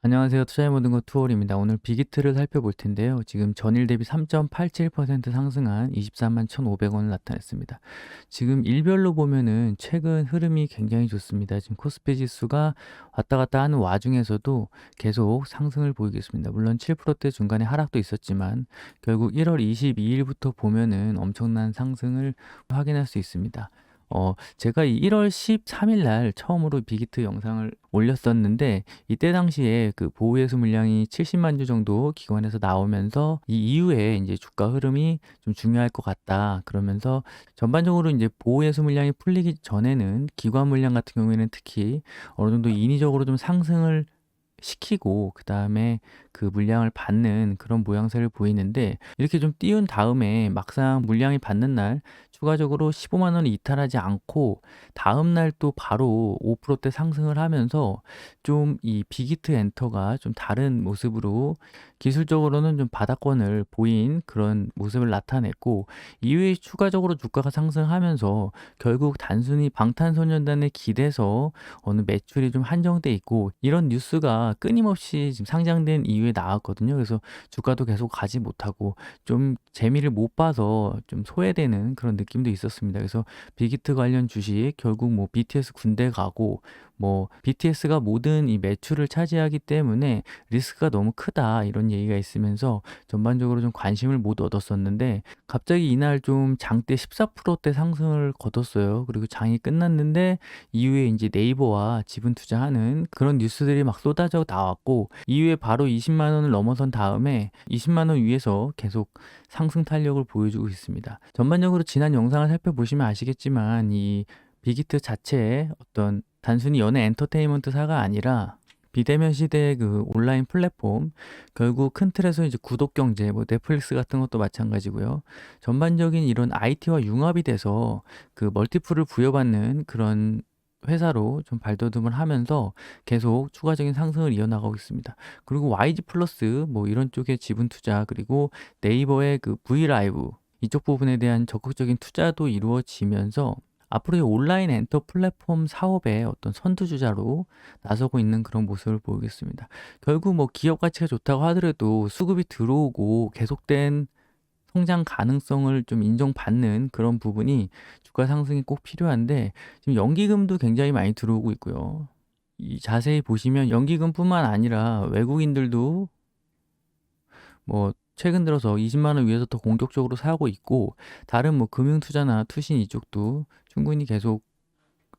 안녕하세요. 투자의 모든 것 투월입니다. 오늘 빅히트를 살펴볼 텐데요. 지금 전일 대비 3.87% 상승한 241,500원을 나타냈습니다. 지금 일별로 보면은 최근 흐름이 굉장히 좋습니다. 지금 코스피 지수가 왔다 갔다 하는 와중에서도 계속 상승을 보이고 있습니다. 물론 7%대 중간에 하락도 있었지만 결국 1월 22일부터 보면은 엄청난 상승을 확인할 수 있습니다. 제가 이 1월 13일 날 처음으로 빅히트 영상을 올렸었는데 이때 당시에 그 보호예수 물량이 70만 주 정도 기관에서 나오면서 이 이후에 이제 주가 흐름이 좀 중요할 것 같다. 그러면서 전반적으로 이제 보호예수 물량이 풀리기 전에는 기관 물량 같은 경우에는 특히 어느 정도 인위적으로 좀 상승을 시키고 그다음에 그 물량을 받는 그런 모양새를 보이는데 이렇게 좀 띄운 다음에 막상 물량이 받는 날 추가적으로 15만 원을 이탈하지 않고 다음 날 또 바로 5%대 상승을 하면서 좀 이 빅히트 엔터가 좀 다른 모습으로 기술적으로는 좀 바닥권을 보인 그런 모습을 나타냈고 이후에 추가적으로 주가가 상승하면서 결국 단순히 방탄소년단에 기대서 어느 매출이 좀 한정돼 있고 이런 뉴스가 끊임없이 지금 상장된 이후에 나왔거든요. 그래서 주가도 계속 가지 못하고 좀 재미를 못 봐서 좀 소외되는 그런 느낌도 있었습니다. 그래서 빅히트 관련 주식 결국 뭐 BTS 군대 가고 뭐 BTS가 모든 이 매출을 차지하기 때문에 리스크가 너무 크다 이런 얘기가 있으면서 전반적으로 좀 관심을 못 얻었었는데 갑자기 이날 좀 장대 14%대 상승을 거뒀어요. 그리고 장이 끝났는데 이후에 이제 네이버와 지분 투자하는 그런 뉴스들이 막 쏟아져 나왔고 이후에 바로 20만 원을 넘어선 다음에 20만 원 위에서 계속 상승 탄력을 보여주고 있습니다. 전반적으로 지난 영상을 살펴보시면 아시겠지만 이 빅히트 자체의 어떤 단순히 연예 엔터테인먼트사가 아니라 비대면 시대의 그 온라인 플랫폼 결국 큰 틀에서 이제 구독 경제 뭐 넷플릭스 같은 것도 마찬가지고요. 전반적인 이런 IT와 융합이 돼서 그 멀티플을 부여받는 그런 회사로 좀 발돋움을 하면서 계속 추가적인 상승을 이어나가고 있습니다. 그리고 YG 플러스 뭐 이런 쪽의 지분 투자 그리고 네이버의 그 브이라이브 이쪽 부분에 대한 적극적인 투자도 이루어지면서 앞으로의 온라인 엔터 플랫폼 사업의 어떤 선두주자로 나서고 있는 그런 모습을 보이겠습니다. 결국 뭐 기업 가치가 좋다고 하더라도 수급이 들어오고 계속된 성장 가능성을 좀 인정받는 그런 부분이 주가 상승이 꼭 필요한데 지금 연기금도 굉장히 많이 들어오고 있고요. 이 자세히 보시면 연기금뿐만 아니라 외국인들도 뭐 최근 들어서 20만 원 위에서 더 공격적으로 사고 있고 다른 뭐 금융투자나 투신 이쪽도 충분히 계속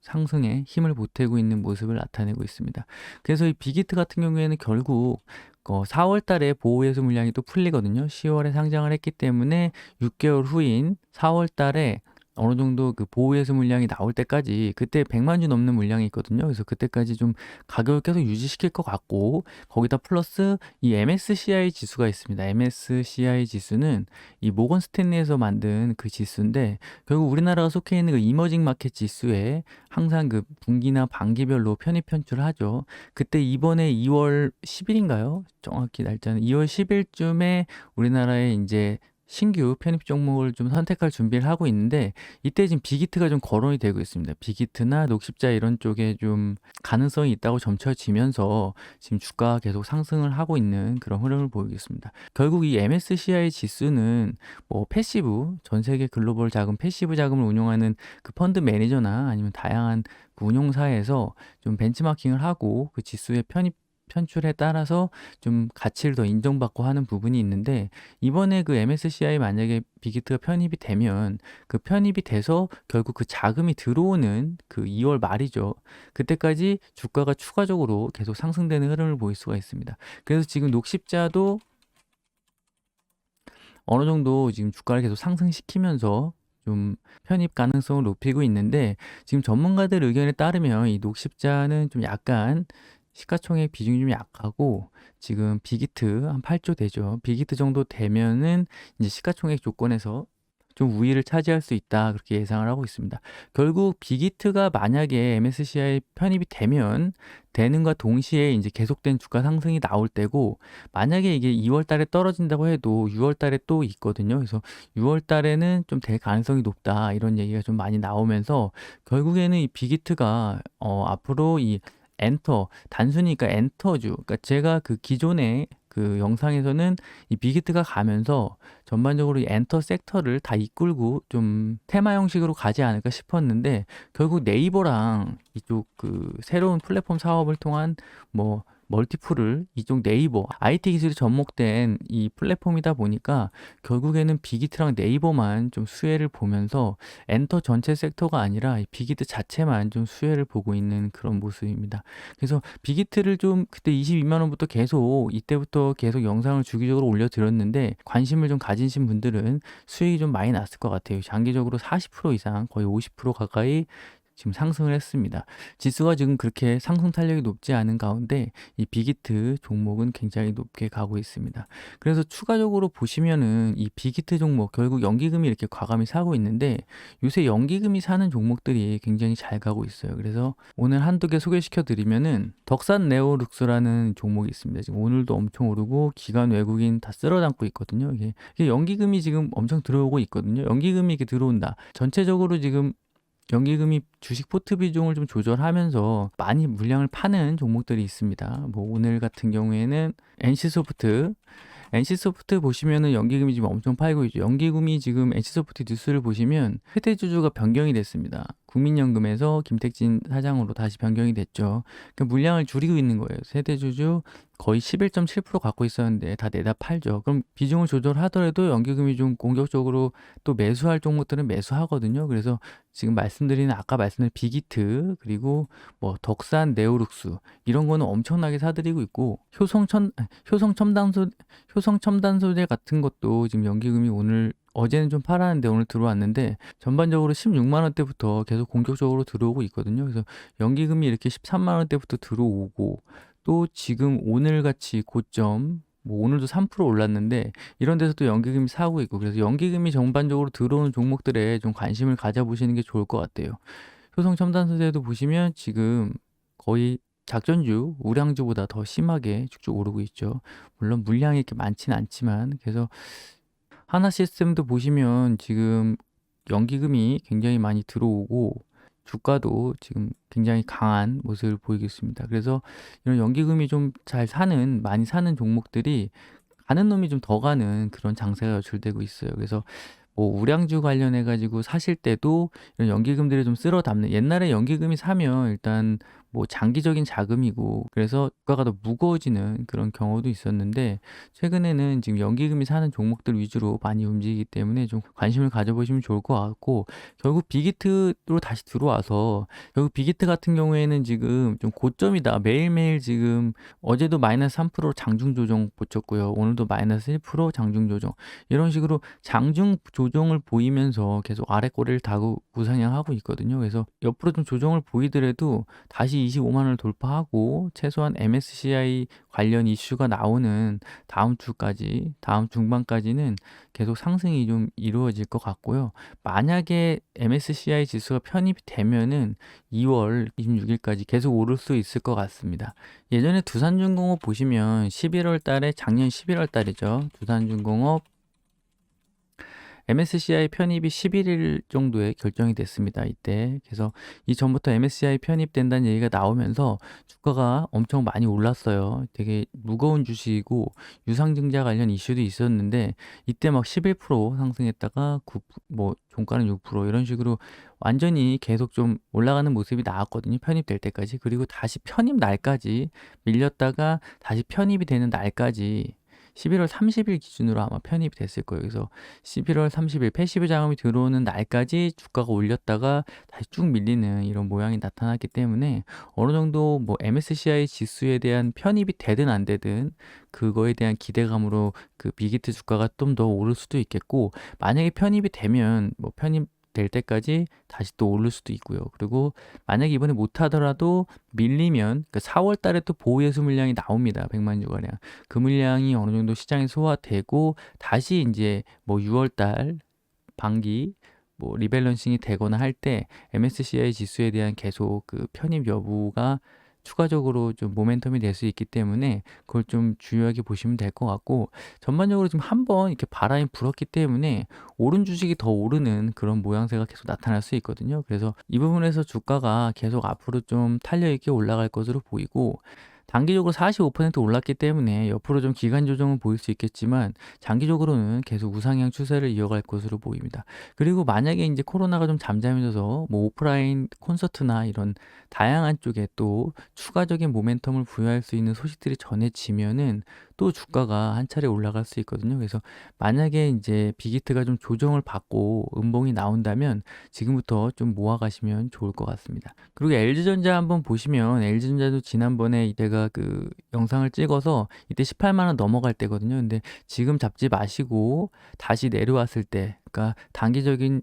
상승에 힘을 보태고 있는 모습을 나타내고 있습니다. 그래서 이 빅히트 같은 경우에는 결국 4월 달에 보호예수 물량이 또 풀리거든요. 10월에 상장을 했기 때문에 6개월 후인 4월 달에 어느 정도 그 보호예수 물량이 나올 때까지 그때 100만 주 넘는 물량이 있거든요. 그래서 그때까지 좀 가격을 계속 유지시킬 것 같고 거기다 플러스 이 MSCI 지수가 있습니다. MSCI 지수는 이 모건 스탠리에서 만든 그 지수인데 결국 우리나라가 속해 있는 그 이머징 마켓 지수에 항상 그 분기나 반기별로 편입 편출을 하죠. 그때 이번에 2월 10일인가요? 정확히 날짜는 2월 10일쯤에 우리나라에 이제 신규 편입 종목을 좀 선택할 준비를 하고 있는데 이때 지금 빅히트가 좀 거론이 되고 있습니다. 빅히트나 녹십자 이런 쪽에 좀 가능성이 있다고 점쳐지면서 지금 주가가 계속 상승을 하고 있는 그런 흐름을 보이겠습니다. 결국 이 MSCI 지수는 뭐 패시브 전 세계 글로벌 자금 패시브 자금을 운용하는 그 펀드 매니저나 아니면 다양한 그 운용사에서 좀 벤치마킹을 하고 그 지수의 편출에 따라서 좀 가치를 더 인정받고 하는 부분이 있는데 이번에 그 MSCI 만약에 빅히트가 편입이 되면 그 편입이 돼서 결국 그 자금이 들어오는 그 2월 말이죠. 그때까지 주가가 추가적으로 계속 상승되는 흐름을 보일 수가 있습니다. 그래서 지금 녹십자도 어느 정도 지금 주가를 계속 상승시키면서 좀 편입 가능성을 높이고 있는데 지금 전문가들 의견에 따르면 이 녹십자는 좀 약간 시가총액 비중이 좀 약하고 지금 빅히트 한 8조 되죠. 빅히트 정도 되면은 이제 시가총액 조건에서 좀 우위를 차지할 수 있다 그렇게 예상을 하고 있습니다. 결국 빅히트가 만약에 MSCI 편입이 되면 되는과 동시에 이제 계속된 주가 상승이 나올 때고 만약에 이게 2월 달에 떨어진다고 해도 6월 달에 또 있거든요. 그래서 6월 달에는 좀 될 가능성이 높다 이런 얘기가 좀 많이 나오면서 결국에는 이 빅히트가 앞으로 이 엔터, 단순히 그러니까 엔터주. 그러니까 제가 그 기존에 그 영상에서는 이 빅히트가 가면서 전반적으로 이 엔터 섹터를 다 이끌고 좀 테마 형식으로 가지 않을까 싶었는데, 결국 네이버랑 이쪽 그 새로운 플랫폼 사업을 통한 뭐 멀티플을 이쪽 네이버 IT 기술이 접목된 이 플랫폼이다 보니까 결국에는 빅히트랑 네이버만 좀 수혜를 보면서 엔터 전체 섹터가 아니라 이 빅히트 자체만 좀 수혜를 보고 있는 그런 모습입니다. 그래서 빅히트를 좀 그때 22만 원부터 계속 이때부터 계속 영상을 주기적으로 올려드렸는데, 관심을 좀 가지신 분들은 수익이 좀 많이 났을 것 같아요. 장기적으로 40% 이상, 거의 50% 가까이 지금 상승을 했습니다. 지수가 지금 그렇게 상승 탄력이 높지 않은 가운데 이 빅히트 종목은 굉장히 높게 가고 있습니다. 그래서 추가적으로 보시면은 이 빅히트 종목 결국 연기금이 이렇게 과감히 사고 있는데, 요새 연기금이 사는 종목들이 굉장히 잘 가고 있어요. 그래서 오늘 한두 개 소개시켜 드리면은 덕산 네오룩스라는 종목이 있습니다. 지금 오늘도 엄청 오르고 기관 외국인 다 쓸어담고 있거든요. 이게 연기금이 지금 엄청 들어오고 있거든요. 연기금이 이렇게 들어온다. 전체적으로 지금 연기금이 주식 포트 비중을 좀 조절하면서 많이 물량을 파는 종목들이 있습니다. 뭐 오늘 같은 경우에는 NC소프트 보시면은 연기금이 지금 엄청 팔고 있죠. 연기금이 지금 NC소프트 뉴스를 보시면 세대주주가 변경이 됐습니다. 국민연금에서 김택진 사장으로 다시 변경이 됐죠. 그러니까 물량을 줄이고 있는 거예요. 세대주주 거의 11.7% 갖고 있었는데 다 내다 팔죠. 그럼 비중을 조절하더라도 연기금이 좀 공격적으로 또 매수할 종목들은 매수하거든요. 그래서 지금 아까 말씀드린 빅히트, 그리고 뭐 덕산 네오룩스 이런 거는 엄청나게 사들이고 있고, 효성 첨단 소재 같은 것도 지금 연기금이 어제는 좀 팔았는데 오늘 들어왔는데, 전반적으로 16만 원대부터 계속 공격적으로 들어오고 있거든요. 그래서 연기금이 이렇게 13만 원대부터 들어오고, 또 지금 오늘 같이 고점, 뭐 오늘도 3% 올랐는데 이런 데서 또 연기금이 사고 있고, 그래서 연기금이 전반적으로 들어오는 종목들에 좀 관심을 가져보시는 게 좋을 것 같아요. 효성 첨단 소재도 보시면 지금 거의 작전주, 우량주보다 더 심하게 쭉쭉 오르고 있죠. 물론 물량이 이렇게 많지는 않지만, 그래서 하나 시스템도 보시면 지금 연기금이 굉장히 많이 들어오고 주가도 지금 굉장히 강한 모습을 보이고 있습니다. 그래서 이런 연기금이 좀 많이 사는 종목들이 가는 놈이 좀 더 가는 그런 장세가 연출되고 있어요. 그래서 뭐 우량주 관련해 가지고 사실 때도 이런 연기금들을 좀 쓸어 담는, 옛날에 연기금이 사면 일단 뭐 장기적인 자금이고 그래서 주가가 더 무거워지는 그런 경우도 있었는데, 최근에는 지금 연기금이 사는 종목들 위주로 많이 움직이기 때문에 좀 관심을 가져보시면 좋을 것 같고, 결국 빅히트로 다시 들어와서, 결국 빅히트 같은 경우에는 지금 좀 고점이다. 매일매일 지금 어제도 마이너스 3% 장중 조정 보쳤고요. 오늘도 마이너스 1% 장중 조정. 이런 식으로 장중 조정을 보이면서 계속 아래 꼬리를 다고 우상향하고 있거든요. 그래서 옆으로 좀 조정을 보이더라도 다시 25만 원을 돌파하고 최소한 MSCI 관련 이슈가 나오는 다음 중반까지는 계속 상승이 좀 이루어질 것 같고요. 만약에 MSCI 지수가 편입이 되면은 2월 26일까지 계속 오를 수 있을 것 같습니다. 예전에 두산중공업 보시면 11월 달에, 작년 11월 달이죠. 두산중공업 MSCI 편입이 11일 정도에 결정이 됐습니다. 이때. 그래서 이전부터 MSCI 편입된다는 얘기가 나오면서 주가가 엄청 많이 올랐어요. 되게 무거운 주식이고 유상증자 관련 이슈도 있었는데, 이때 막 11% 상승했다가 뭐 종가는 6% 이런 식으로 완전히 계속 좀 올라가는 모습이 나왔거든요. 편입될 때까지. 그리고 다시 편입 날까지 밀렸다가 다시 편입이 되는 날까지 11월 30일 기준으로 아마 편입이 됐을 거예요. 그래서 11월 30일 패시브 자금이 들어오는 날까지 주가가 올렸다가 다시 쭉 밀리는 이런 모양이 나타났기 때문에, 어느 정도 뭐 MSCI 지수에 대한 편입이 되든 안 되든 그거에 대한 기대감으로 그 빅히트 주가가 좀 더 오를 수도 있겠고, 만약에 편입이 되면 뭐 될 때까지 다시 또 오를 수도 있고요. 그리고 만약에 이번에 못하더라도 밀리면 그 4월 달에 또 보호예수 물량이 나옵니다. 100만 주가량. 그 물량이 어느 정도 시장에 소화되고 다시 이제 뭐 6월 달 반기 뭐 리밸런싱이 되거나 할 때 MSCI 지수에 대한 계속 그 편입 여부가 추가적으로 좀 모멘텀이 될 수 있기 때문에 그걸 좀 중요하게 보시면 될 것 같고, 전반적으로 지금 한번 이렇게 바람이 불었기 때문에 오른 주식이 더 오르는 그런 모양새가 계속 나타날 수 있거든요. 그래서 이 부분에서 주가가 계속 앞으로 좀 탄력 있게 올라갈 것으로 보이고, 단기적으로 45% 올랐기 때문에 옆으로 좀 기간 조정은 보일 수 있겠지만 장기적으로는 계속 우상향 추세를 이어갈 것으로 보입니다. 그리고 만약에 이제 코로나가 좀 잠잠해져서 뭐 오프라인 콘서트나 이런 다양한 쪽에 또 추가적인 모멘텀을 부여할 수 있는 소식들이 전해지면은 또 주가가 한 차례 올라갈 수 있거든요. 그래서 만약에 이제 빅히트가 좀 조정을 받고 음봉이 나온다면 지금부터 좀 모아 가시면 좋을 것 같습니다. 그리고 LG전자 한번 보시면, LG전자도 지난번에 제가 그 영상을 찍어서 이때 18만 원 넘어갈 때거든요. 근데 지금 잡지 마시고 다시 내려왔을 때, 그러니까 단기적인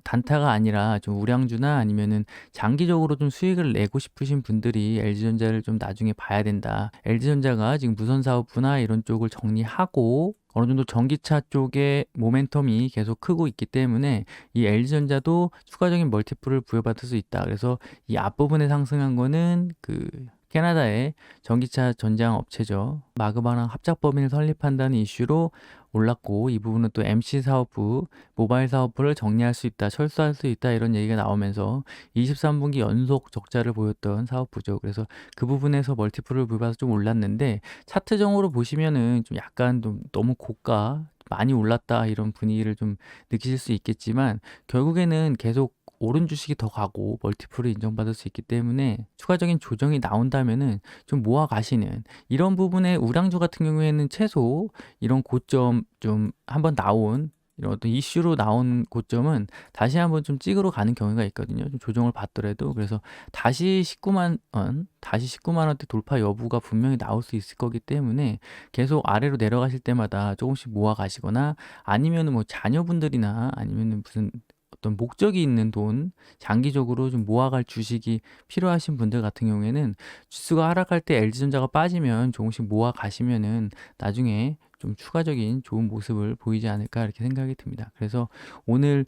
단타가 아니라 좀 우량주나 아니면은 장기적으로 좀 수익을 내고 싶으신 분들이 LG전자를 좀 나중에 봐야 된다. LG전자가 지금 무선 사업부나 이런 쪽을 정리하고 어느 정도 전기차 쪽에 모멘텀이 계속 크고 있기 때문에 이 LG전자도 추가적인 멀티플을 부여받을 수 있다. 그래서 이 앞부분에 상승한 거는 그 캐나다의 전기차 전장 업체죠. 마그마랑 합작 법인을 설립한다는 이슈로 올랐고, 이 부분은 또 MC 사업부, 모바일 사업부를 정리할 수 있다, 철수할 수 있다, 이런 얘기가 나오면서 23분기 연속 적자를 보였던 사업부죠. 그래서 그 부분에서 멀티플을 부여받아서 좀 올랐는데, 차트적으로 보시면은 좀 약간 좀 너무 고가, 많이 올랐다 이런 분위기를 좀 느끼실 수 있겠지만 결국에는 계속 오른 주식이 더 가고 멀티플을 인정받을 수 있기 때문에 추가적인 조정이 나온다면은 좀 모아 가시는, 이런 부분에 우량주 같은 경우에는 최소 이런 고점 좀 한번 나온 이런 어떤 이슈로 나온 고점은 다시 한번 좀 찍으러 가는 경우가 있거든요. 좀 조정을 받더라도. 그래서 다시 19만 원, 다시 19만 원대 돌파 여부가 분명히 나올 수 있을 거기 때문에 계속 아래로 내려가실 때마다 조금씩 모아 가시거나, 아니면은 뭐 자녀분들이나 아니면은 무슨 어떤 목적이 있는 돈, 장기적으로 좀 모아갈 주식이 필요하신 분들 같은 경우에는 지수가 하락할 때 LG전자가 빠지면 조금씩 모아 가시면은 나중에 좀 추가적인 좋은 모습을 보이지 않을까 이렇게 생각이 듭니다. 그래서 오늘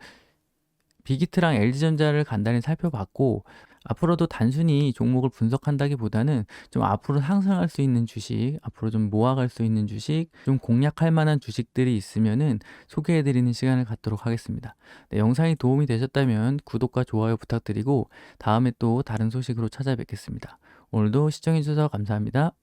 빅히트랑 LG전자를 간단히 살펴봤고, 앞으로도 단순히 종목을 분석한다기보다는 좀 앞으로 상승할 수 있는 주식, 앞으로 좀 모아갈 수 있는 주식, 좀 공략할 만한 주식들이 있으면은 소개해드리는 시간을 갖도록 하겠습니다. 네, 영상이 도움이 되셨다면 구독과 좋아요 부탁드리고 다음에 또 다른 소식으로 찾아뵙겠습니다. 오늘도 시청해주셔서 감사합니다.